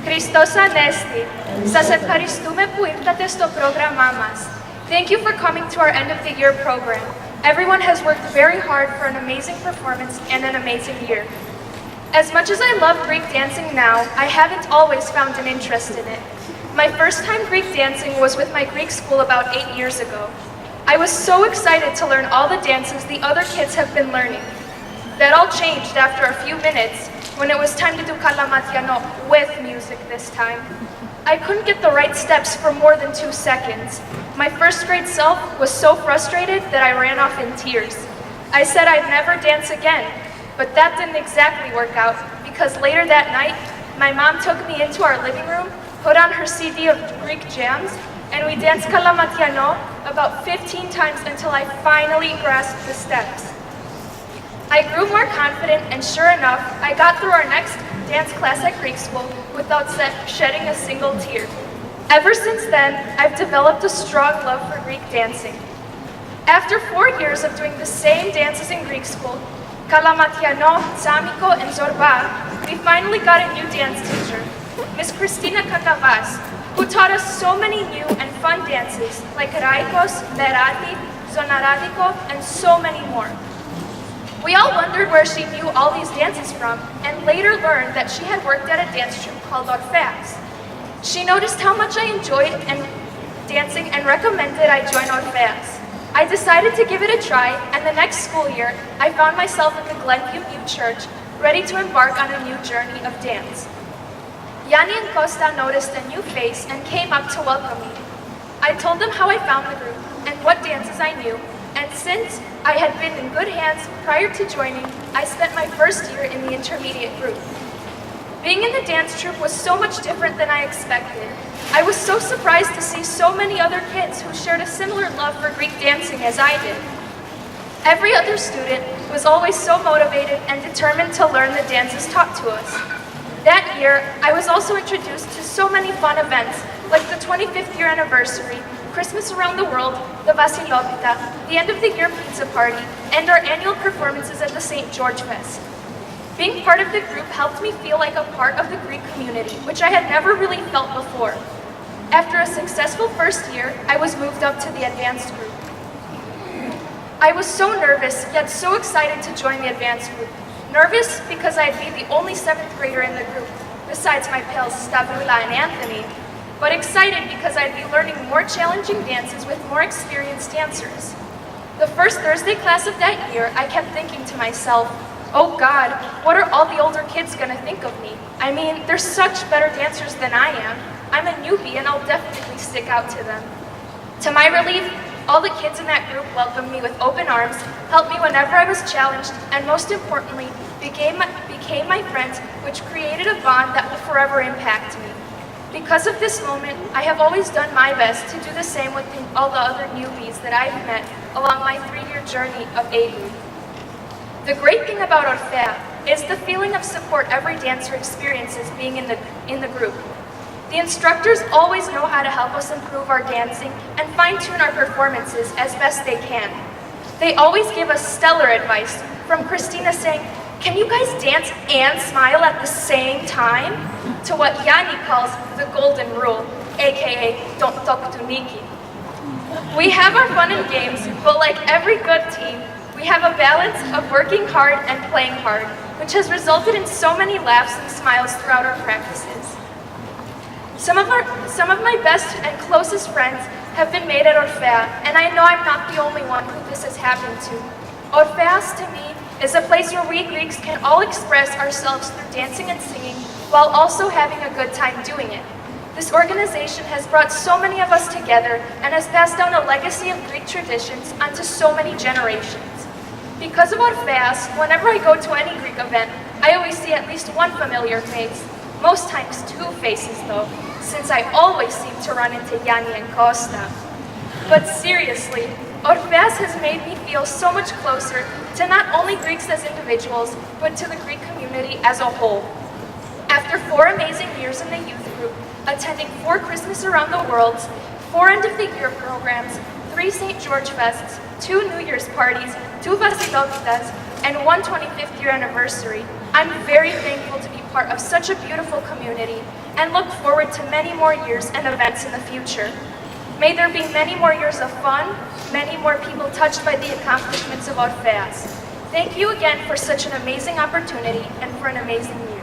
Christos Anesti. Σας ευχαριστούμε που ήρθατε στο πρόγραμμά μας. Thank you for coming to our end of the year program. Everyone has worked very hard for an amazing performance and an amazing year. As much as I love Greek dancing now, I haven't always found an interest in it. My first time Greek dancing was with my Greek school about 8 years ago. I was so excited to learn all the dances the other kids have been learning. That all changed after a few minutes when it was time to do Kalamatiano with music this time. I couldn't get the right steps for more than 2 seconds. My first grade self was so frustrated that I ran off in tears. I said I'd never dance again, but that didn't exactly work out because later that night, my mom took me into our living room, put on her CD of Greek jams, and we danced Kalamatiano about 15 times until I finally grasped the steps. I grew more confident, and sure enough, I got through our next dance class at Greek school without shedding a single tear. Ever since then, I've developed a strong love for Greek dancing. After 4 years of doing the same dances in Greek school, Kalamatiano, Tsamiko, and Zorba, we finally got a new dance teacher, Miss Christina Kakavas, who taught us so many new and fun dances like Raikos, Lerati, Zonaradiko, and so many more. We all wondered where she knew all these dances from, and later learned that she had worked at a dance troupe called Orpheus. She noticed how much I enjoyed dancing and recommended I join Orpheus. I decided to give it a try, and the next school year, I found myself at the Glenview New Church, ready to embark on a new journey of dance. Yanni and Costa noticed a new face and came up to welcome me. I told them how I found the group and what dances I knew, and since I had been in good hands prior to joining, I spent my first year in the intermediate group. Being in the dance troupe was so much different than I expected. I was so surprised to see so many other kids who shared a similar love for Greek dancing as I did. Every other student was always so motivated and determined to learn the dances taught to us. That year, I was also introduced to so many fun events, like the 25th year anniversary, Christmas around the world, the Vasilopita, the end of the year pizza party, and our annual performances at the St. George Fest. Being part of the group helped me feel like a part of the Greek community, which I had never really felt before. After a successful first year, I was moved up to the advanced group. I was so nervous, yet so excited to join the advanced group. Nervous because I'd be the only 7th grader in the group, besides my pals Stavrila and Anthony, but excited because I'd be learning more challenging dances with more experienced dancers. The first Thursday class of that year, I kept thinking to myself, oh God, what are all the older kids gonna think of me? I mean, they're such better dancers than I am. I'm a newbie and I'll definitely stick out to them. To my relief, all the kids in that group welcomed me with open arms, helped me whenever I was challenged, and most importantly, became my friends, which created a bond that will forever impact me. Because of this moment, I have always done my best to do the same with all the other newbies that I've met along my 3-year journey of A group. The great thing about Orpheus is the feeling of support every dancer experiences being in the group. The instructors always know how to help us improve our dancing and fine-tune our performances as best they can. They always give us stellar advice, from Christina saying, "Can you guys dance and smile at the same time?" to what Yanni calls the golden rule, aka don't talk to Nikki. We have our fun and games, but like every good team, we have a balance of working hard and playing hard, which has resulted in so many laughs and smiles throughout our practices. Some of my best and closest friends have been made at Orpheus, and I know I'm not the only one who this has happened to. Orpheus, to me, is a place where we Greeks can all express ourselves through dancing and singing, while also having a good time doing it. This organization has brought so many of us together and has passed down a legacy of Greek traditions onto so many generations. Because of Orpheus, whenever I go to any Greek event, I always see at least one familiar face. Most times 2 faces though, since I always seem to run into Yanni and Costa. But seriously, Orpheus has made me feel so much closer to not only Greeks as individuals, but to the Greek community as a whole. After 4 amazing years in the youth group, attending 4 Christmas around the world, 4 end-of-the-year programs, 3 St. George Fests, 2 New Year's parties, 2 Vasilopitas, and 1 25th year anniversary, I'm very thankful to be part of such a beautiful community and look forward to many more years and events in the future. May there be many more years of fun, many more people touched by the accomplishments of Orpheus. Thank you again for such an amazing opportunity and for an amazing year.